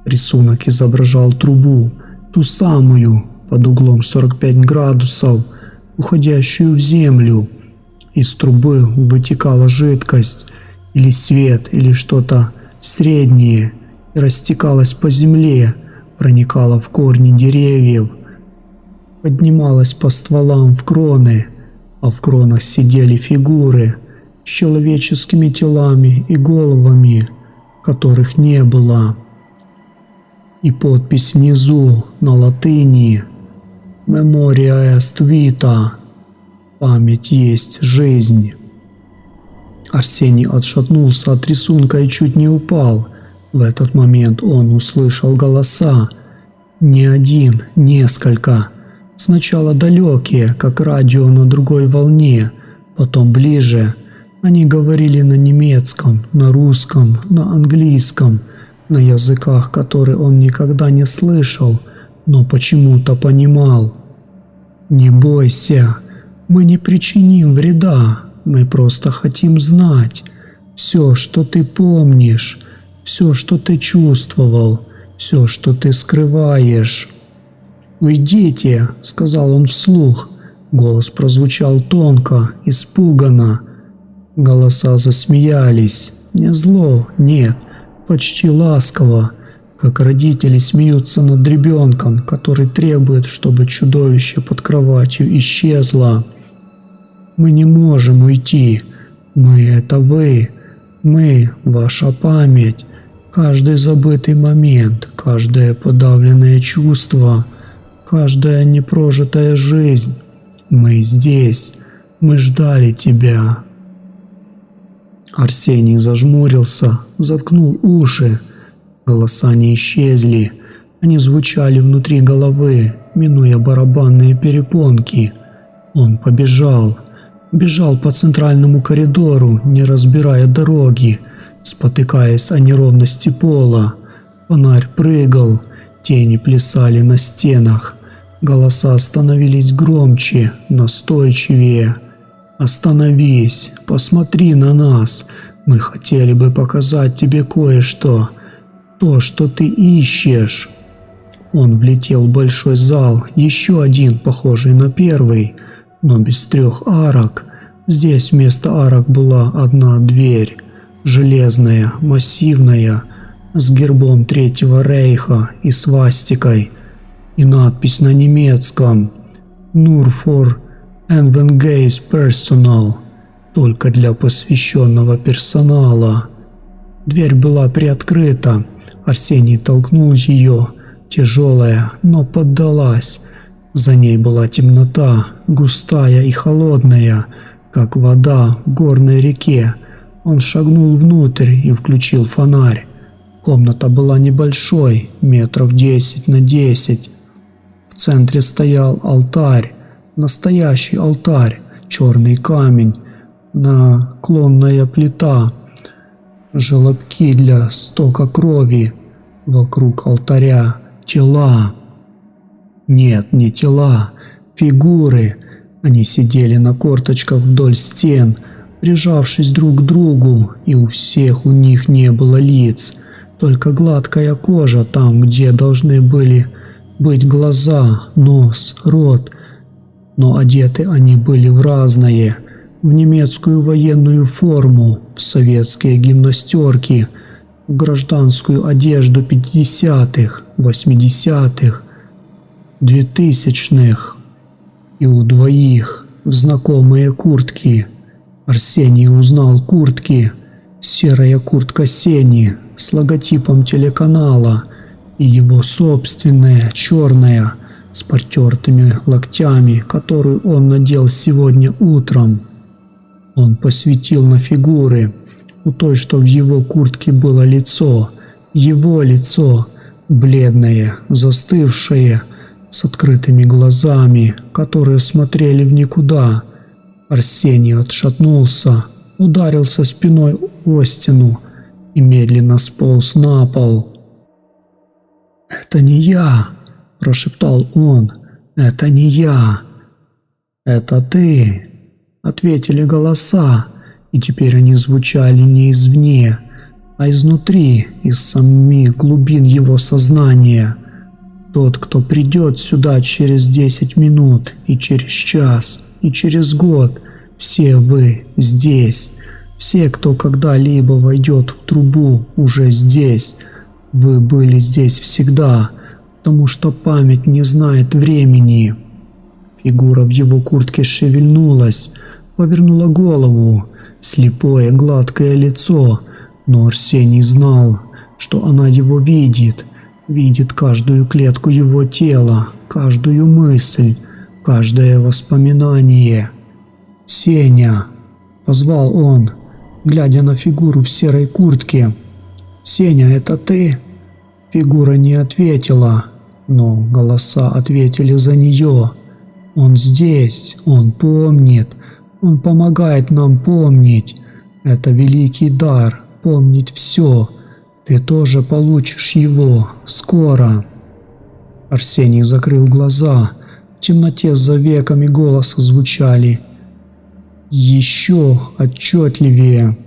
Рисунок изображал трубу, ту самую, под углом 45 градусов, уходящую в землю. Из трубы вытекала жидкость, или свет, или что-то среднее, и растекалась по земле, проникала в корни деревьев, поднималась по стволам в кроны, а в кронах сидели фигуры с человеческими телами и головами, которых не было. И подпись внизу на латыни «Memoria est vita» – «Память есть жизнь». Арсений отшатнулся от рисунка и чуть не упал. В этот момент он услышал голоса. Не один, несколько. Сначала далекие, как радио на другой волне, потом ближе. Они говорили на немецком, на русском, на английском, на языках, которые он никогда не слышал, но почему-то понимал. «Не бойся, мы не причиним вреда, мы просто хотим знать. Все, что ты помнишь, все, что ты чувствовал, все, что ты скрываешь». «Уйдите», — сказал он вслух. Голос прозвучал тонко, испуганно. Голоса засмеялись. Не зло, нет, почти ласково, как родители смеются над ребенком, который требует, чтобы чудовище под кроватью исчезло. «Мы не можем уйти. Мы — это вы. Мы — ваша память. Каждый забытый момент, каждое подавленное чувство, каждая непрожитая жизнь. Мы здесь. Мы ждали тебя». Арсений зажмурился, заткнул уши. Голоса не исчезли. Они звучали внутри головы, минуя барабанные перепонки. Он побежал. Бежал по центральному коридору, не разбирая дороги, спотыкаясь о неровности пола. Фонарь прыгал, тени плясали на стенах. Голоса становились громче, настойчивее. «Остановись, посмотри на нас. Мы хотели бы показать тебе кое-что. То, что ты ищешь». Он влетел в большой зал, еще один, похожий на первый, но без 3 арок. Здесь вместо арок была одна дверь, железная, массивная, с гербом Третьего Рейха и свастикой, и надпись на немецком «Nur für Engaged Personal», только для посвященного персонала. Дверь была приоткрыта. Арсений толкнул ее, тяжелая, но поддалась. За ней была темнота, густая и холодная, как вода в горной реке. Он шагнул внутрь и включил фонарь. Комната была небольшой, метров 10 на 10. В центре стоял алтарь, настоящий алтарь, черный камень, наклонная плита, желобки для стока крови. Вокруг алтаря тела. Нет, не тела, фигуры. Они сидели на корточках вдоль стен, прижавшись друг к другу, и у всех у них не было лиц, только гладкая кожа там, где должны были быть глаза, нос, рот. Но одеты они были в разное, в немецкую военную форму, в советские гимнастерки, в гражданскую одежду 50-х, 80-х, 2000-х, и у двоих в знакомые куртки. Арсений узнал куртки. Серая куртка Сени с логотипом телеканала и его собственная черная с потертыми локтями, которую он надел сегодня утром. Он посветил на фигуры. У той, что в его куртке, было лицо. Его лицо, бледное, застывшее, с открытыми глазами, которые смотрели в никуда. Арсений отшатнулся, ударился спиной о стену и медленно сполз на пол. «Это не я!» – прошептал он. «Это не я!» «Это ты!» – ответили голоса, и теперь они звучали не извне, а изнутри, из самих глубин его сознания. «Тот, кто придет сюда через 10 минут, и через час, и через год, все вы здесь. Все, кто когда-либо войдет в трубу, уже здесь. Вы были здесь всегда, потому что память не знает времени». Фигура в его куртке шевельнулась, повернула голову, слепое гладкое лицо, но Арсений знал, что она его видит каждую клетку его тела, каждую мысль, каждое воспоминание. «Сеня!» – позвал он, глядя на фигуру в серой куртке. «Сеня, это ты?» Фигура не ответила, но голоса ответили за нее. «Он здесь, он помнит, он помогает нам помнить. Это великий дар – помнить все. Ты тоже получишь его скоро». Арсений закрыл глаза. В темноте за веками голоса звучали еще отчетливее.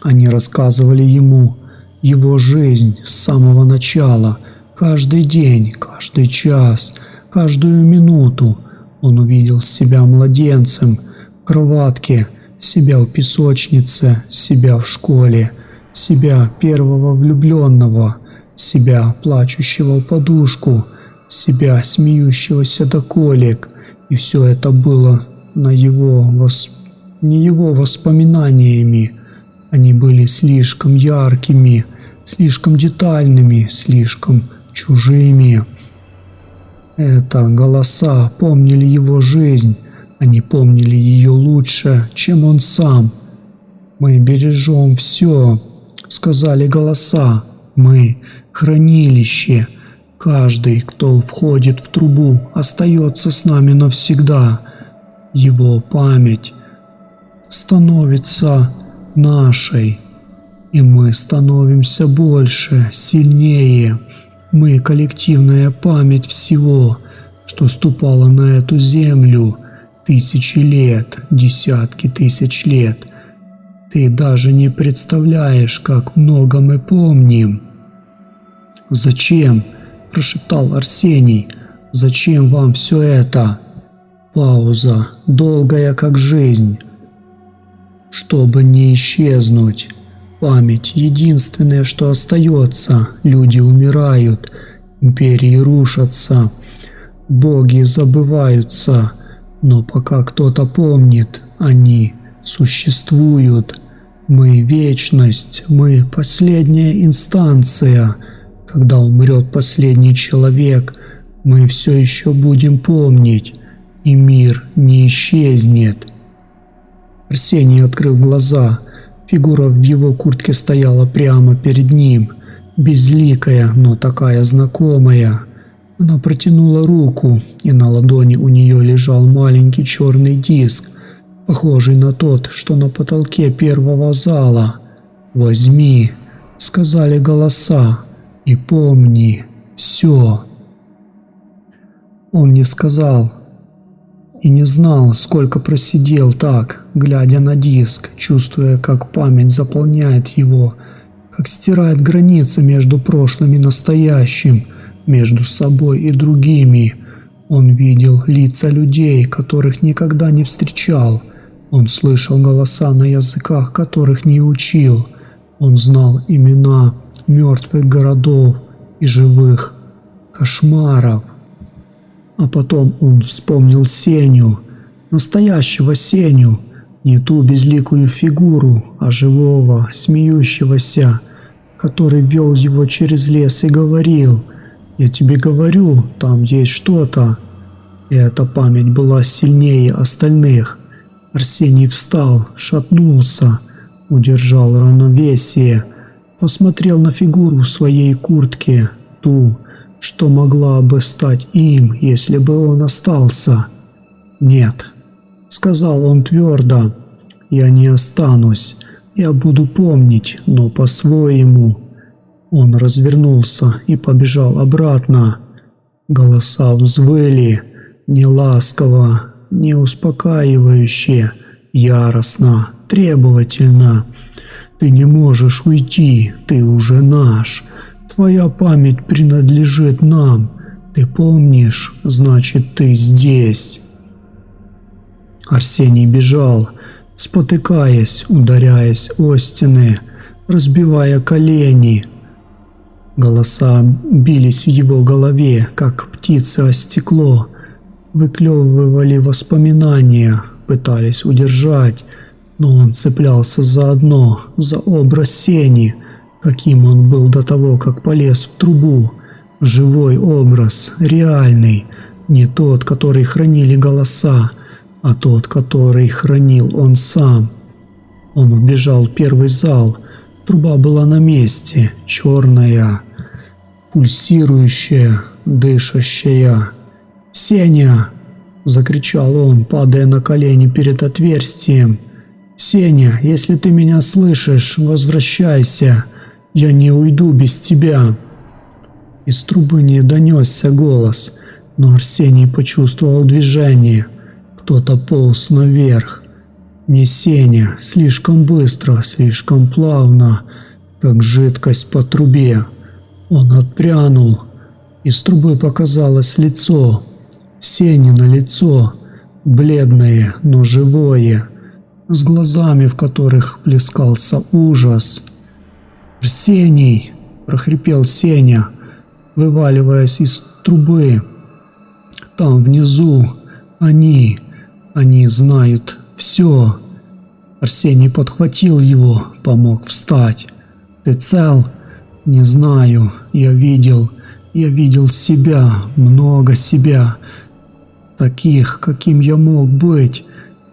Они рассказывали ему его жизнь с самого начала, каждый день, каждый час, каждую минуту. Он увидел себя младенцем в кроватке, себя в песочнице, себя в школе, себя первого влюбленного, себя плачущего в подушку, себя смеющегося до колик. И все это было не его воспоминаниями. Они были слишком яркими, слишком детальными, слишком чужими. Это голоса помнили его жизнь, они помнили ее лучше, чем он сам. «Мы бережем все», — сказали голоса, — «мы — хранилище. Каждый, кто входит в трубу, остается с нами навсегда. Его память становится нашей, и мы становимся больше, сильнее. Мы – коллективная память всего, что ступало на эту землю тысячи лет, десятки тысяч лет. Ты даже не представляешь, как много мы помним». «Зачем?» – прошептал Арсений. «Зачем вам все это?» Пауза, долгая как жизнь. «Чтобы не исчезнуть. Память – единственное, что остается. Люди умирают, империи рушатся, боги забываются. Но пока кто-то помнит, они существуют. Мы – вечность, мы – последняя инстанция. Когда умрет последний человек, мы все еще будем помнить, и мир не исчезнет». Арсений открыл глаза. Фигура в его куртке стояла прямо перед ним, безликая, но такая знакомая. Она протянула руку, и на ладони у нее лежал маленький черный диск, похожий на тот, что на потолке первого зала. «Возьми», — сказали голоса, — «и помни все». Он не сказал и не знал, сколько просидел так, глядя на диск, чувствуя, как память заполняет его, как стирает границы между прошлым и настоящим, между собой и другими. Он видел лица людей, которых никогда не встречал. Он слышал голоса на языках, которых не учил. Он знал имена мертвых городов и живых кошмаров. А потом он вспомнил Сеню, настоящего Сеню, не ту безликую фигуру, а живого, смеющегося, который вел его через лес и говорил: «Я тебе говорю, там есть что-то». И эта память была сильнее остальных. Арсений встал, шатнулся, удержал равновесие, посмотрел на фигуру в своей куртке, ту, что могла бы стать им, если бы он остался. «Нет», — сказал он твердо, — «я не останусь, я буду помнить, но по-своему. Он развернулся и побежал обратно. Голоса взвыли, не ласково, не успокаивающе, яростно, требовательно. «Ты не можешь уйти, ты уже наш. Твоя память принадлежит нам. Ты помнишь, значит, ты здесь». Арсений бежал, спотыкаясь, ударяясь о стены, разбивая колени. Голоса бились в его голове, как птицы о стекло, выклевывали воспоминания, пытались удержать, но он цеплялся за одно, за образ Сени, каким он был до того, как полез в трубу. Живой образ, реальный, не тот, который хранили голоса, а тот, который хранил он сам. Он вбежал в первый зал, труба была на месте, черная, пульсирующая, дышащая. «Сеня!» – закричал он, падая на колени перед отверстием. «Сеня, если ты меня слышишь, возвращайся, я не уйду без тебя». Из трубы не донесся голос, но Арсений почувствовал движение. Кто-то полз наверх. Не Сеня, слишком быстро, слишком плавно, как жидкость по трубе. Он отпрянул. Из трубы показалось лицо. Сенино лицо, бледное, но живое, с глазами, в которых плескался ужас. «Арсений!» – прохрипел Сеня, вываливаясь из трубы. «Там внизу они знают все». Арсений подхватил его, помог встать. «Ты цел?» «Не знаю. Я видел себя, много себя. Таких, каким я мог быть.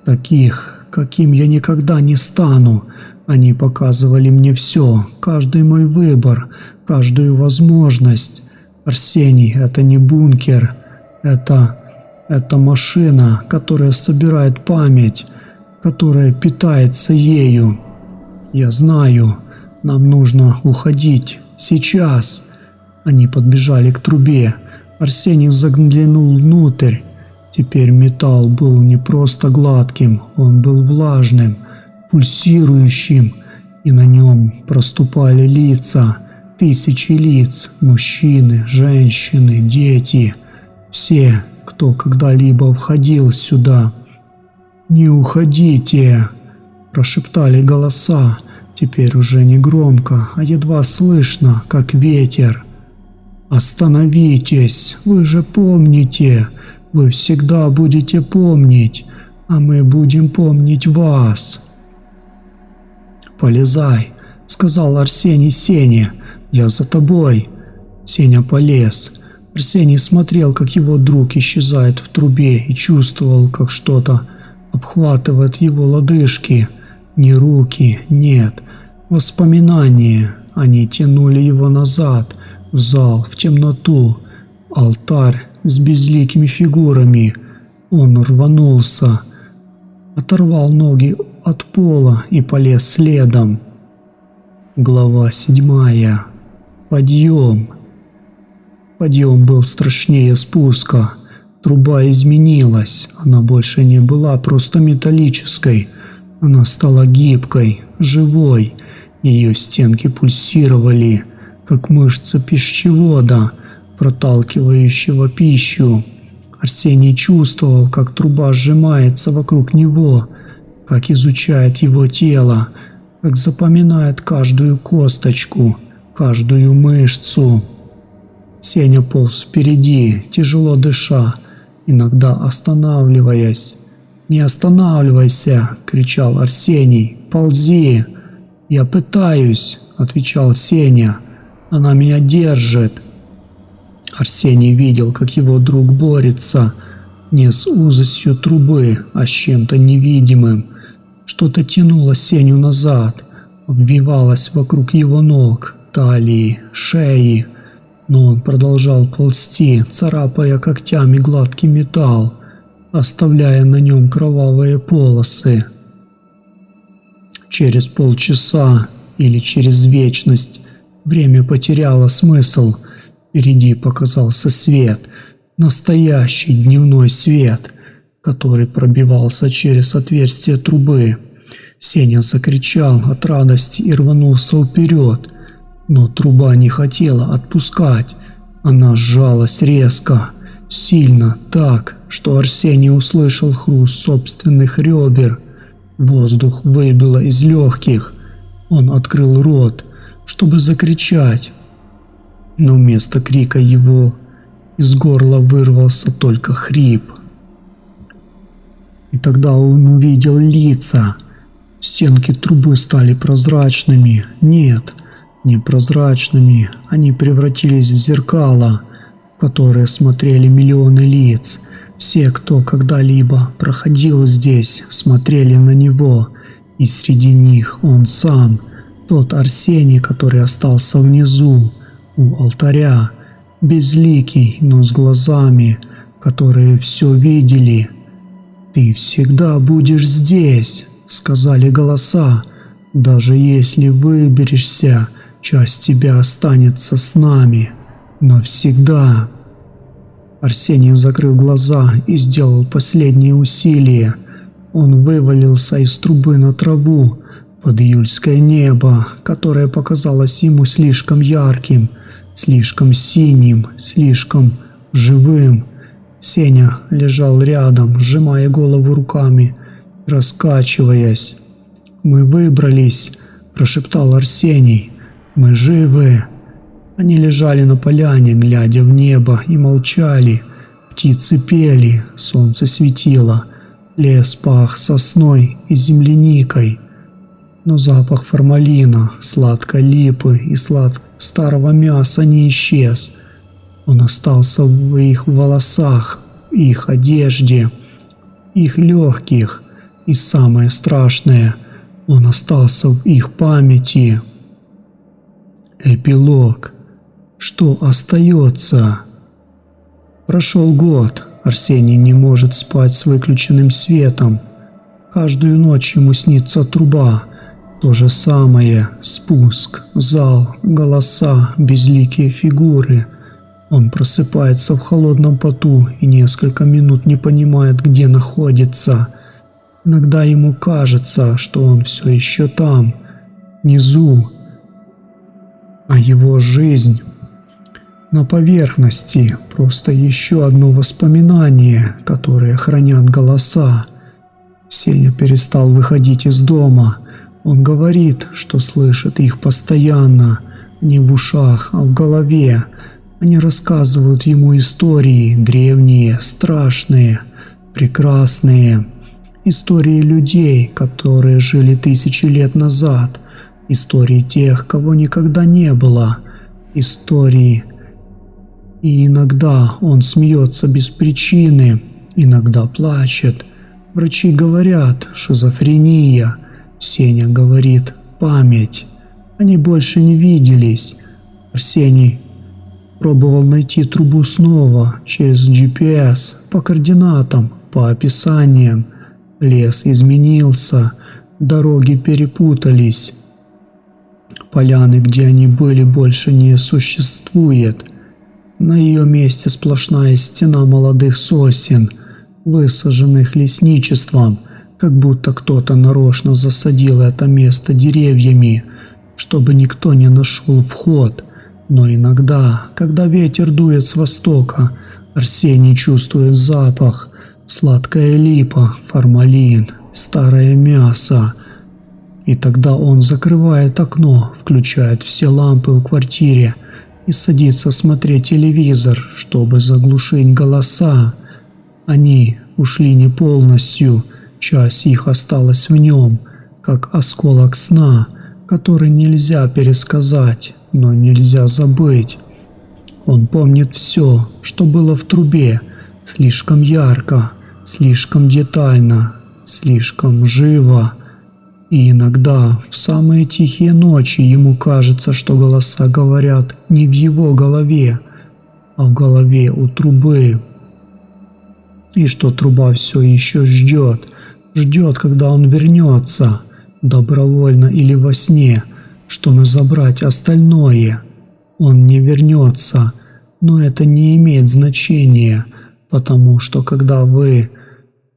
Таких, каким я никогда не стану. Они показывали мне все, каждый мой выбор, каждую возможность. Арсений, это не бункер. Это машина, которая собирает память, которая питается ею. Я знаю, нам нужно уходить. Сейчас». Они подбежали к трубе. Арсений заглянул внутрь. Теперь металл был не просто гладким, он был влажным, пульсирующим, и на нем проступали лица, тысячи лиц, мужчины, женщины, дети, все, кто когда-либо входил сюда. «Не уходите!» – прошептали голоса, теперь уже не громко, а едва слышно, как ветер. «Остановитесь, вы же помните, вы всегда будете помнить, а мы будем помнить вас». «Полезай», — сказал Арсений Сене, — «я за тобой». Сеня полез. Арсений смотрел, как его друг исчезает в трубе, и чувствовал, как что-то обхватывает его лодыжки. Не руки, нет, воспоминания. Они тянули его назад, в зал, в темноту, алтарь с безликими фигурами. Он рванулся, оторвал ноги от пола и полез следом. Глава 7. Подъем. Подъем был страшнее спуска. Труба изменилась, она больше не была просто металлической, она стала гибкой, живой, ее стенки пульсировали, как мышцы пищевода, проталкивающего пищу. Арсений чувствовал, как труба сжимается вокруг него, как изучает его тело, как запоминает каждую косточку, каждую мышцу. Сеня полз впереди, тяжело дыша, иногда останавливаясь. «Не останавливайся!» – кричал Арсений. «Ползи!» «Я пытаюсь!» – отвечал Сеня. «Она меня держит!» Арсений видел, как его друг борется не с узостью трубы, а с чем-то невидимым. Что-то тянуло Сеню назад, обвивалось вокруг его ног, талии, шеи. Но он продолжал ползти, царапая когтями гладкий металл, оставляя на нем кровавые полосы. Через полчаса или через вечность Время потеряло смысл. Впереди показался свет. Настоящий дневной свет, который пробивался через отверстие трубы. Сеня закричал от радости и рванулся вперед. Но труба не хотела отпускать. Она сжалась резко, сильно, так, что Арсений услышал хруст собственных ребер. Воздух выбило из легких. Он открыл рот, чтобы закричать. Но вместо крика его из горла вырвался только хрип. И тогда он увидел лица. Стенки трубы стали прозрачными. Нет, не прозрачными. Они превратились в зеркала, в которые смотрели миллионы лиц. Все, кто когда-либо проходил здесь, смотрели на него. И среди них он сам, тот Арсений, который остался внизу, у алтаря, безликий, но с глазами, которые все видели. «Ты всегда будешь здесь», — сказали голоса. «Даже если выберешься, часть тебя останется с нами. Навсегда». Арсений закрыл глаза и сделал последние усилия. Он вывалился из трубы на траву, под июльское небо, которое показалось ему слишком ярким, слишком синим, слишком живым. Сеня лежал рядом, сжимая голову руками, раскачиваясь. «Мы выбрались», – прошептал Арсений. «Мы живы». Они лежали на поляне, глядя в небо, и молчали. Птицы пели, солнце светило, лес пах сосной и земляникой. Но запах формалина, сладкой липы и старого мяса не исчез. Он остался в их волосах, в их одежде, в их легких. И самое страшное, он остался в их памяти. Эпилог. Что остается? Прошел год. Арсений не может спать с выключенным светом. Каждую ночь ему снится труба. То же самое. Спуск, зал, голоса, безликие фигуры. Он просыпается в холодном поту и несколько минут не понимает, где находится. Иногда ему кажется, что он все еще там, внизу. А его жизнь на поверхности, просто еще одно воспоминание, которое хранят голоса. Сеня перестал выходить из дома. Он говорит, что слышит их постоянно, не в ушах, а в голове. Они рассказывают ему истории, древние, страшные, прекрасные. Истории людей, которые жили 1000 лет назад. Истории тех, кого никогда не было. Истории. И иногда он смеется без причины, иногда плачет. Врачи говорят шизофрения. Сеня говорит память. Они больше не виделись. Арсений пробовал найти трубу снова через GPS, по координатам, по описаниям. Лес изменился, дороги перепутались. Поляны, где они были, больше не существует. На ее месте сплошная стена молодых сосен, высаженных лесничеством, как будто кто-то нарочно засадил это место деревьями, чтобы никто не нашел вход. Но иногда, когда ветер дует с востока, Арсений чувствует запах, сладкая липа, формалин, старое мясо. И тогда он закрывает окно, включает все лампы в квартире и садится смотреть телевизор, чтобы заглушить голоса. Они ушли не полностью, часть их осталась в нем, как осколок сна, который нельзя пересказать, но нельзя забыть. Он помнит все, что было в трубе, слишком ярко, слишком детально, слишком живо. И иногда, в самые тихие ночи, ему кажется, что голоса говорят не в его голове, а в голове у трубы. И что труба все еще ждет, когда он вернется, добровольно или во сне, чтобы забрать остальное. Он не вернется, но это не имеет значения, потому что когда вы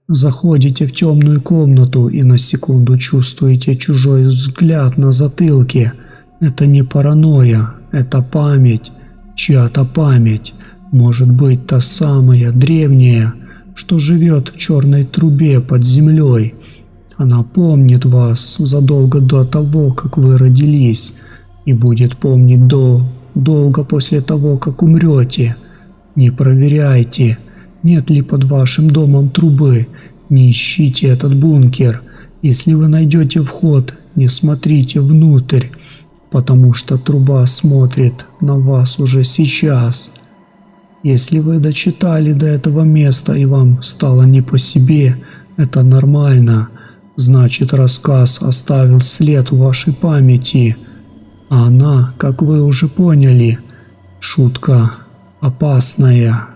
заходите в темную комнату и на секунду чувствуете чужой взгляд на затылке, это не паранойя, это память, чья-то память, может быть та самая древняя, что живет в черной трубе под землей. Она помнит вас задолго до того, как вы родились, и будет помнить долго после того, как умрете. Не проверяйте, нет ли под вашим домом трубы, не ищите этот бункер. Если вы найдете вход, не смотрите внутрь, потому что труба смотрит на вас уже сейчас. Если вы дочитали до этого места и вам стало не по себе, это нормально. Значит, рассказ оставил след в вашей памяти. А она, как вы уже поняли, шутка опасная.